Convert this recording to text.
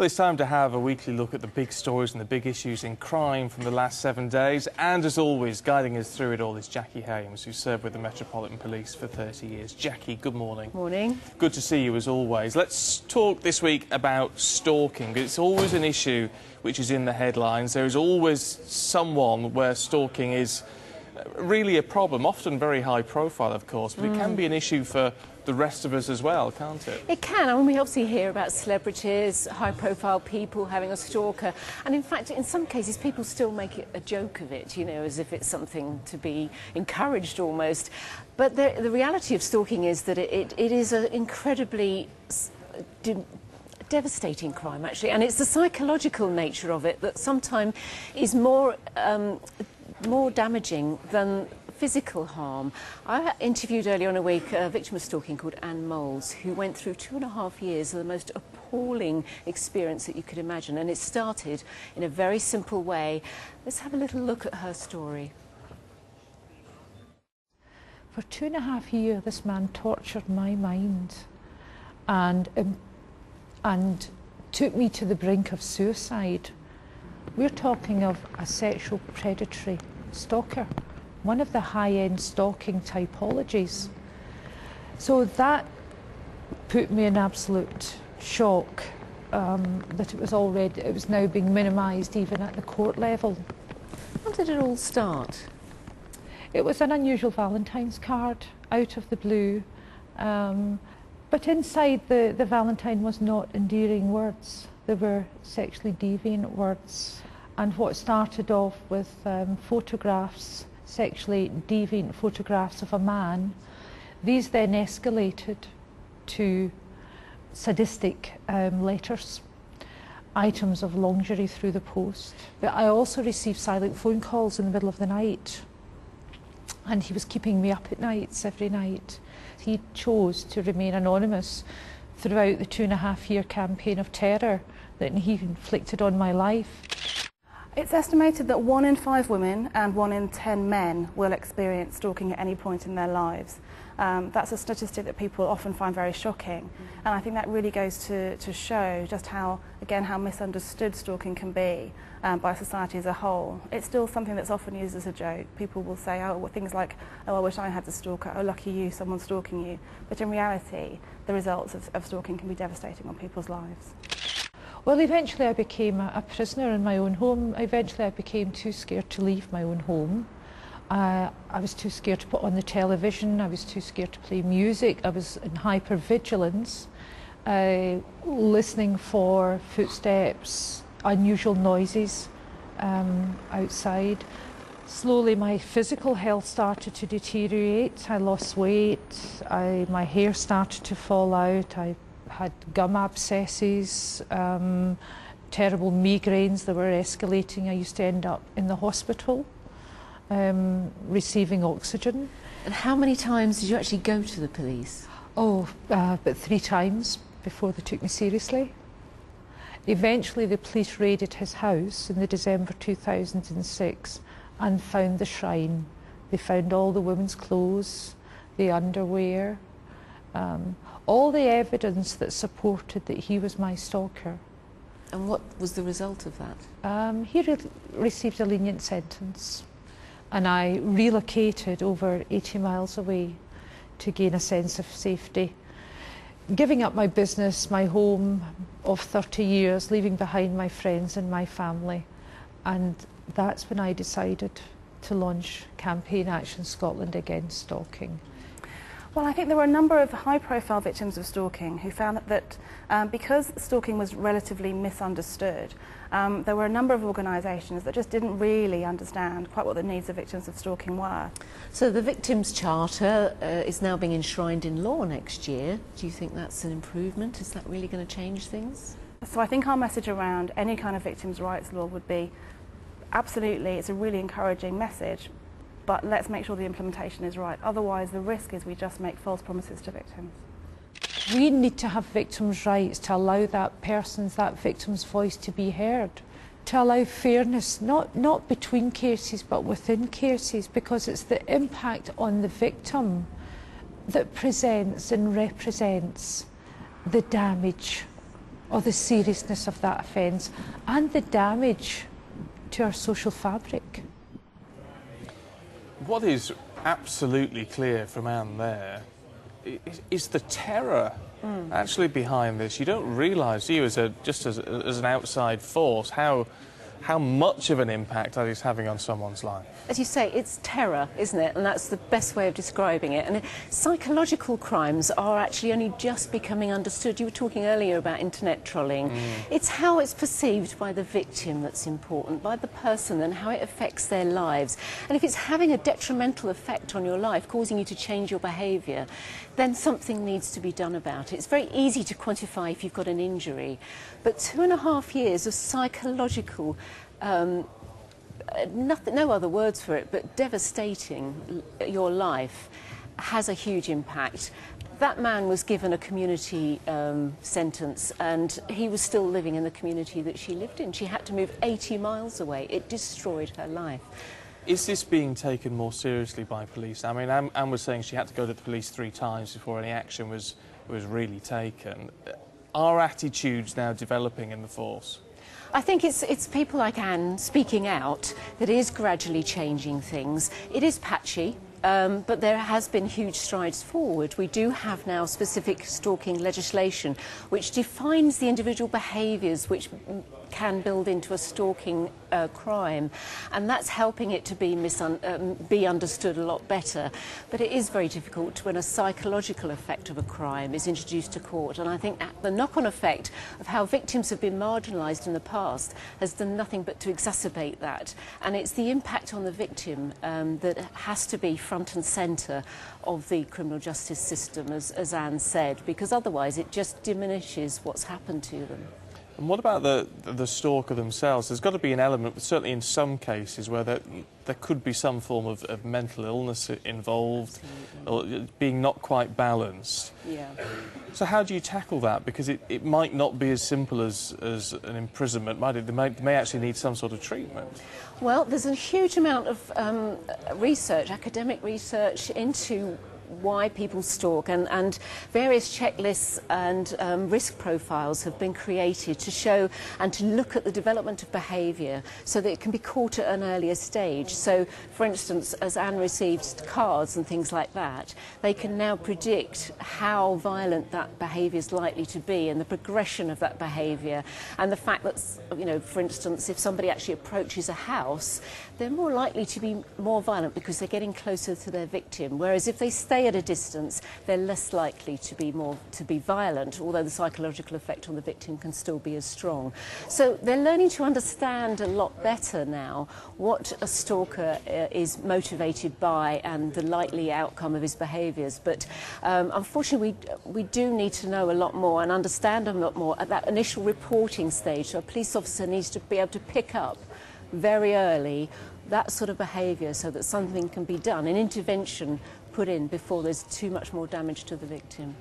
Well, it's time to have a weekly look at the big stories and the big issues in crime from the last 7 days. And as always, guiding us through it all is Jackie Hames, who served with the Metropolitan Police for 30 years. Jackie, good morning. Morning. Good to see you as always. Let's talk this week about stalking. It's always an issue which is in the headlines. There is always someone where stalking is really a problem, often very high profile, of course, but it can be an issue for the rest of us as well, can't it? It can. I mean, we obviously hear about celebrities, high-profile people having a stalker, and in fact, in some cases, people still make it a joke of it, you know, as if it's something to be encouraged almost. But the reality of stalking is that it is an incredibly devastating crime, actually, and it's the psychological nature of it that sometimes is more damaging than physical harm. I interviewed earlier on a week a victim of stalking called Anne Moles, who went through 2.5 years of the most appalling experience that you could imagine, and it started in a very simple way. Let's have a little look at her story. For 2.5 years, this man tortured my mind and took me to the brink of suicide. We're talking of a sexual predatory stalker, one of the high-end stalking typologies. So that put me in absolute shock that it was now being minimised even at the court level. How did it all start? It was an unusual Valentine's card out of the blue, but inside the Valentine was not endearing words. They were sexually deviant words. And what started off with photographs, sexually deviant photographs of a man, these then escalated to sadistic letters, items of lingerie through the post. But I also received silent phone calls in the middle of the night, and he was keeping me up at nights every night. He chose to remain anonymous throughout the 2.5-year campaign of terror that he inflicted on my life. It's estimated that 1 in 5 women and 1 in 10 men will experience stalking at any point in their lives. That's a statistic that people often find very shocking, and I think that really goes to show just how misunderstood stalking can be by society as a whole. It's still something that's often used as a joke. People will say, things like, oh, I wish I had a stalker, oh, lucky you, someone's stalking you. But in reality, the results of stalking can be devastating on people's lives. Well, eventually I became a prisoner in my own home. Eventually I became too scared to leave my own home. I was too scared to put on the television. I was too scared to play music. I was in hypervigilance, listening for footsteps, unusual noises outside. Slowly my physical health started to deteriorate. I lost weight. My hair started to fall out. I had gum abscesses, terrible migraines that were escalating. I used to end up in the hospital receiving oxygen. And how many times did you actually go to the police? Oh, about 3 times before they took me seriously. Eventually the police raided his house in the December 2006 and found the shrine. They found all the women's clothes, the underwear, all the evidence that supported that he was my stalker. And what was the result of that? He received a lenient sentence, and I relocated over 80 miles away to gain a sense of safety, giving up my business, my home of 30 years, leaving behind my friends and my family. And that's when I decided to launch Campaign Action Scotland Against Stalking. Well, I think there were a number of high-profile victims of stalking who found that because stalking was relatively misunderstood, there were a number of organisations that just didn't really understand quite what the needs of victims of stalking were. So the Victims' Charter is now being enshrined in law next year. Do you think that's an improvement? Is that really going to change things? So I think our message around any kind of victims' rights law would be, absolutely, it's a really encouraging message, but let's make sure the implementation is right. Otherwise, the risk is we just make false promises to victims. We need to have victims' rights to allow that victim's voice to be heard, to allow fairness, not between cases, but within cases, because it's the impact on the victim that presents and represents the damage or the seriousness of that offence and the damage to our social fabric. What is absolutely clear from Anne there is the terror actually behind this. You don't realise, do you, as an outside force, how much of an impact that is having on someone's life. As you say, it's terror, isn't it? And that's the best way of describing it. And psychological crimes are actually only just becoming understood. You were talking earlier about internet trolling. It's how it's perceived by the victim that's important, by the person, and how it affects their lives. And if it's having a detrimental effect on your life, causing you to change your behaviour, then something needs to be done about it. It's very easy to quantify if you've got an injury, but 2.5 years of psychological no other words for it, but devastating your life has a huge impact. That man was given a community sentence, and he was still living in the community that she lived in. She had to move 80 miles away. It destroyed her life. Is this being taken more seriously by police? I mean, Anne was saying she had to go to the police 3 times before any action was really taken. Are attitudes now developing in the force? I think it's people like Anne speaking out that is gradually changing things. It is patchy, but there has been huge strides forward. We do have now specific stalking legislation which defines the individual behaviours which can build into a stalking crime, and that's helping it to be understood a lot better. But it is very difficult when a psychological effect of a crime is introduced to court, and I think the knock-on effect of how victims have been marginalised in the past has done nothing but to exacerbate that, and it's the impact on the victim that has to be front and centre of the criminal justice system, as Anne said, because otherwise it just diminishes what's happened to them. And what about the stalker themselves? There's got to be an element, certainly in some cases, where there could be some form of mental illness involved, or being not quite balanced. Yeah. So how do you tackle that? Because it might not be as simple as an imprisonment, might it? They may actually need some sort of treatment. Well, there's a huge amount of research, academic research, into why people stalk, and various checklists and risk profiles have been created to show and to look at the development of behaviour so that it can be caught at an earlier stage. So, for instance, as Anne received cards and things like that, they can now predict how violent that behaviour is likely to be and the progression of that behaviour, and the fact that, you know, for instance, if somebody actually approaches a house, they're more likely to be more violent because they're getting closer to their victim, whereas if they stay at a distance, they're less likely to be violent, although the psychological effect on the victim can still be as strong. So they're learning to understand a lot better now what a stalker is motivated by and the likely outcome of his behaviours. But unfortunately, we do need to know a lot more and understand a lot more at that initial reporting stage. So a police officer needs to be able to pick up very early that sort of behaviour so that something can be done, an intervention put in before there's too much more damage to the victim.